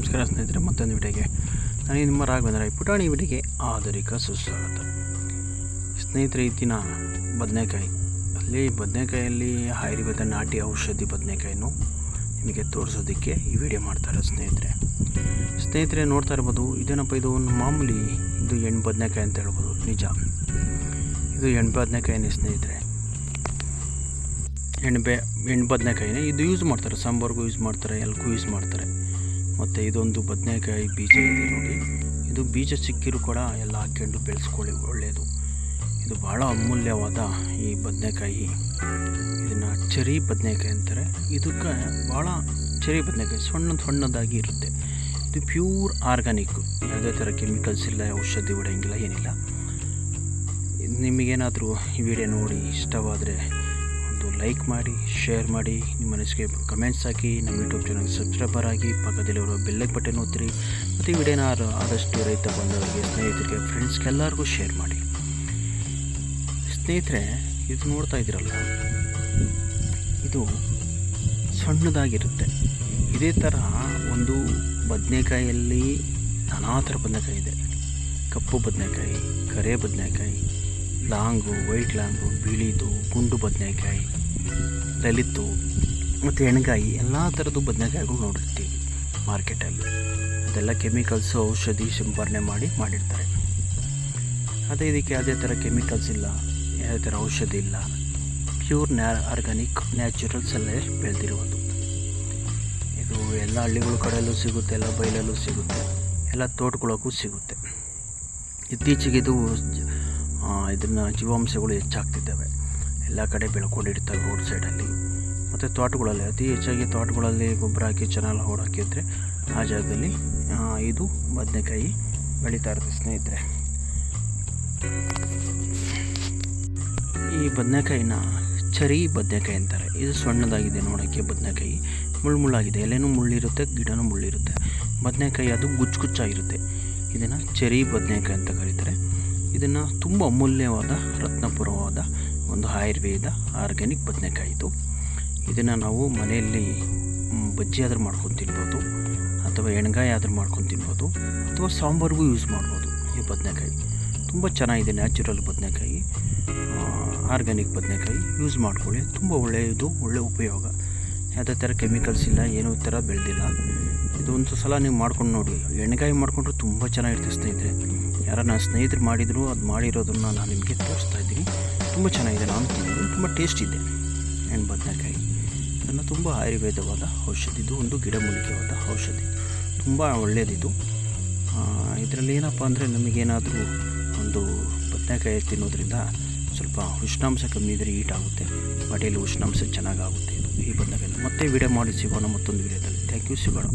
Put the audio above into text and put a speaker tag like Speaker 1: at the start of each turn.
Speaker 1: ನಮಸ್ಕಾರ ಸ್ನೇಹಿತರೆ, ಮತ್ತೊಂದು ವಿಡಿಯೋಗೆ ನಾನು ನಿಮ್ಮ ರಾಘವೇಂದ್ರ ಪುಟಾಣಿ ವಿಡಿಯೋಗೆ ಆಧುನಿಕ ಸುಸ್ವಾಗತ. ಸ್ನೇಹಿತರೆ, ಈ ದಿನ ಬದನೆಕಾಯಲ್ಲಿ ಆಯುರ್ವೇದ ನಾಟಿ ಔಷಧಿ ಬದನೆಕಾಯಿನೂ ನಿಮಗೆ ತೋರಿಸೋದಕ್ಕೆ ಈ ವಿಡಿಯೋ ಮಾಡ್ತಾರೆ. ಸ್ನೇಹಿತರೆ ನೋಡ್ತಾ ಇರ್ಬೋದು, ಇದೇನಪ್ಪ, ಇದು ಒಂದು ಮಾಮೂಲಿ ಇದು ಎಣ್ಣೆ ಬದನೆಕಾಯಿ ಅಂತ ಹೇಳ್ಬೋದು. ನಿಜ, ಇದು ಎಣ್ಣೆ ಬದನೆಕಾಯಿನೇ ಸ್ನೇಹಿತರೆ. ಎಣ್ಣೆ ಬದನೆಕಾಯಿನೇ ಇದು ಯೂಸ್ ಮಾಡ್ತಾರೆ, ಸಾಂಬಾರ್ಗೂ ಯೂಸ್ ಮಾಡ್ತಾರೆ, ಎಲ್ಲಕ್ಕೂ ಯೂಸ್ ಮಾಡ್ತಾರೆ. ಮತ್ತು ಇದೊಂದು ಬದನೆಕಾಯಿ ಬೀಜ ಇದೆ ನೋಡಿ. ಇದು ಬೀಜ ಸಿಕ್ಕಿರೂ ಕೂಡ ಎಲ್ಲ ಹಾಕ್ಕೊಂಡು ಬೆಳೆಸ್ಕೊಳ್ಳಿ, ಒಳ್ಳೆಯದು. ಇದು ಭಾಳ ಅಮೂಲ್ಯವಾದ ಈ ಬದನೆಕಾಯಿ. ಇದನ್ನು ಚೆರಿ ಬದನೆಕಾಯಿ ಅಂತಾರೆ. ಇದಕ್ಕೆ ಭಾಳ ಚೆರಿ ಬದನೆಕಾಯಿ ಸಣ್ಣದಾಗಿ ಇರುತ್ತೆ. ಇದು ಪ್ಯೂರ್ ಆರ್ಗಾನಿಕ್ಕು, ಯಾವುದೇ ಥರ ಕೆಮಿಕಲ್ಸ್ ಇಲ್ಲ, ಔಷಧಿ ಹೊಡೆಯಂಗಿಲ್ಲ, ಏನಿಲ್ಲ. ನಿಮಗೇನಾದರೂ ಈ ವಿಡಿಯೋ ನೋಡಿ ಇಷ್ಟವಾದರೆ ಒಂದು ಲೈಕ್ ಮಾಡಿ, ಶೇರ್ ಮಾಡಿ, ನಿಮ್ಮ ಮನಸ್ಸಿಗೆ ಕಮೆಂಟ್ಸ್ ಹಾಕಿ, ನಮ್ಮ ಯೂಟ್ಯೂಬ್ ಚಾನಲ್ಗೆ ಸಬ್ಸ್ಕ್ರೈಬರ್ ಆಗಿ, ಪಕ್ಕದಲ್ಲಿರೋ ಬೆಲ್ಲೈಕ್ ಬಟನ್ ಒತ್ತಿರಿ. ಮತ್ತು ಈ ವಿಡಿಯೋನ ಆದಷ್ಟು ರೈತ ಬಂದವರಿಗೆ, ಸ್ನೇಹಿತರಿಗೆ, ಫ್ರೆಂಡ್ಸ್ಗೆಲ್ಲರಿಗೂ ಶೇರ್ ಮಾಡಿ. ಸ್ನೇಹಿತರೆ, ಇದು ನೋಡ್ತಾ ಇದ್ದೀರಲ್ಲ, ಇದು ಸಣ್ಣದಾಗಿರುತ್ತೆ. ಇದೇ ಥರ ಒಂದು ಬದನೆಕಾಯಲ್ಲಿ ನಾನಾ ಥರ ಬದನೆಕಾಯಿ ಇದೆ. ಕಪ್ಪು ಬದನೆಕಾಯಿ, ಕರೆ ಬದನೆಕಾಯಿ, ಲಾಂಗು, ವೈಟ್ ಲಾಂಗು, ಬಿಳಿದು, ಗುಂಡು ಬದನೆಕಾಯಿ, ಲಲಿತು ಮತ್ತು ಎಣ್ಗಾಯಿ, ಎಲ್ಲ ಥರದ್ದು ಬದನೆಕಾಯಿಗಳು ನೋಡಿರ್ತೀವಿ ಮಾರ್ಕೆಟಲ್ಲಿ. ಅದೆಲ್ಲ ಕೆಮಿಕಲ್ಸು, ಔಷಧಿ ಸಿಂಪರಣೆ ಮಾಡಿರ್ತಾರೆ. ಅದೇ ಇದಕ್ಕೆ ಯಾವುದೇ ಥರ ಕೆಮಿಕಲ್ಸ್ ಇಲ್ಲ, ಯಾವುದೇ ಥರ ಔಷಧಿ ಇಲ್ಲ, ಪ್ಯೂರ್ ಆರ್ಗಾನಿಕ್ ನ್ಯಾಚುರಲ್ಸ್ ಎಲ್ಲ ಬೆಳೆದಿರುವುದು. ಇದು ಎಲ್ಲ ಹಳ್ಳಿಗಳ ಕಡೆಯಲ್ಲೂ ಸಿಗುತ್ತೆ, ಎಲ್ಲ ಬಯಲಲ್ಲೂ ಸಿಗುತ್ತೆ, ಎಲ್ಲ ತೋಟಗಳಿಗೂ ಸಿಗುತ್ತೆ. ಇತ್ತೀಚೆಗೆ ಇದನ್ನು ಜೀವಾಂಶಗಳು ಹೆಚ್ಚಾಗ್ತಿದ್ದಾವೆ, ಎಲ್ಲ ಕಡೆ ಬೆಳ್ಕೊಂಡಿರ್ತವೆ ರೋಡ್ ಸೈಡಲ್ಲಿ ಮತ್ತು ತೋಟಗಳಲ್ಲಿ. ಅತಿ ಹೆಚ್ಚಾಗಿ ತೋಟಗಳಲ್ಲಿ ಗೊಬ್ಬರ ಹಾಕಿ ಚೆನ್ನಾಗಿ ಹಾಕಿದ್ರೆ ಆ ಜಾಗದಲ್ಲಿ ಇದು ಬದನೆಕಾಯಿ ಬೆಳೀತಾ ಇರುತ್ತೆ. ಸ್ನೇಹಿತರೆ, ಈ ಬದನೆಕಾಯಿನ ಚೆರಿ ಬದನೆಕಾಯಿ ಅಂತಾರೆ. ಇದು ಸಣ್ಣದಾಗಿದೆ ನೋಡೋಕ್ಕೆ. ಬದನೆಕಾಯಿ ಮುಳ್ಳುಮುಳ್ಳಾಗಿದೆ, ಎಲೆನೂ ಮುಳ್ಳಿರುತ್ತೆ, ಗಿಡನೂ ಮುಳ್ಳಿರುತ್ತೆ. ಬದನೆಕಾಯಿ ಅದು ಗುಚ್ಚಾಗಿರುತ್ತೆ. ಇದನ್ನು ಚೆರಿ ಬದನೆಕಾಯಿ ಅಂತ ಕರೀತಾರೆ. ಇದನ್ನು ತುಂಬ ಅಮೂಲ್ಯವಾದ, ರತ್ನಪುರವಾದ ಒಂದು ಆಯುರ್ವೇದ ಆರ್ಗ್ಯಾನಿಕ್ ಬದನೆಕಾಯಿ ಇದು. ಇದನ್ನು ನಾವು ಮನೆಯಲ್ಲಿ ಬಜ್ಜಿ ಆದರೂ ಮಾಡ್ಕೊಂಡು ತಿನ್ಬೋದು, ಅಥವಾ ಎಣ್ಗಾಯಿ ಆದರೂ ಮಾಡ್ಕೊಂಡು ತಿನ್ಬೋದು, ಅಥವಾ ಸಾಂಬಾರ್ಗೂ ಯೂಸ್ ಮಾಡ್ಬೋದು. ಈ ಬದನೆಕಾಯಿ ತುಂಬ ಚೆನ್ನಾಗಿದೆ, ನ್ಯಾಚುರಲ್ ಬದನೆಕಾಯಿ, ಆರ್ಗ್ಯಾನಿಕ್ ಬದನೆಕಾಯಿ. ಯೂಸ್ ಮಾಡ್ಕೊಳ್ಳಿ, ತುಂಬ ಒಳ್ಳೆಯದು, ಒಳ್ಳೆಯ ಉಪಯೋಗ. ಯಾವುದೇ ಥರ ಕೆಮಿಕಲ್ಸ್ ಇಲ್ಲ, ಏನೂ ಥರ ಬೆಳೆದಿಲ್ಲ. ಇದೊಂದು ಸಲ ನೀವು ಮಾಡ್ಕೊಂಡು ನೋಡಿ. ಎಣ್ಣೆಗಾಯಿ ಮಾಡಿಕೊಂಡ್ರೆ ತುಂಬ ಚೆನ್ನಾಗಿರುತ್ತೆ ಸ್ನೇಹಿತರೆ. ಯಾರನ್ನ ಸ್ನೇಹಿತರು ಮಾಡಿದ್ರು, ಅದು ಮಾಡಿರೋದನ್ನು ನಾನು ನಿಮಗೆ ತೋರಿಸ್ತಾ ಇದ್ದೀನಿ. ತುಂಬ ಚೆನ್ನಾಗಿದೆ, ನಾನು ತಿಂದಿದ್ದು ತುಂಬ ಟೇಸ್ಟ್ ಇದೆ. ಎಣ್ಣೆ ಬದನೆಕಾಯಿ ಇದನ್ನು ತುಂಬ ಆಯುರ್ವೇದವಾದ ಔಷಧಿ. ಇದು ಒಂದು ಗಿಡಮೂಲಿಕೆವಾದ ಔಷಧಿ, ತುಂಬ ಒಳ್ಳೆಯದಿದು. ಇದರಲ್ಲಿ ಏನಪ್ಪ ಅಂದರೆ, ನಮಗೇನಾದರೂ ಒಂದು ಬದನೆಕಾಯಿ ತಿನ್ನೋದ್ರಿಂದ ಸ್ವಲ್ಪ ಉಷ್ಣಾಂಶ ಕಮ್ಮಿ ಇದ್ದರೆ ಹೀಟ್ ಆಗುತ್ತೆ, ಹೊಟ್ಟೆಯಲ್ಲಿ ಉಷ್ಣಾಂಶ ಚೆನ್ನಾಗಾಗುತ್ತೆ. ಇದು ಈ ಬದನೆಕಾಯಿ. ಮತ್ತೆ ವಿಡಿಯೋ ಮಾಡಿ ಸಿಗೋಣ ಮತ್ತೊಂದು ವಿಡಿಯೋದಲ್ಲಿ. ಥ್ಯಾಂಕ್ ಯು, ಸಿಗೋಣ.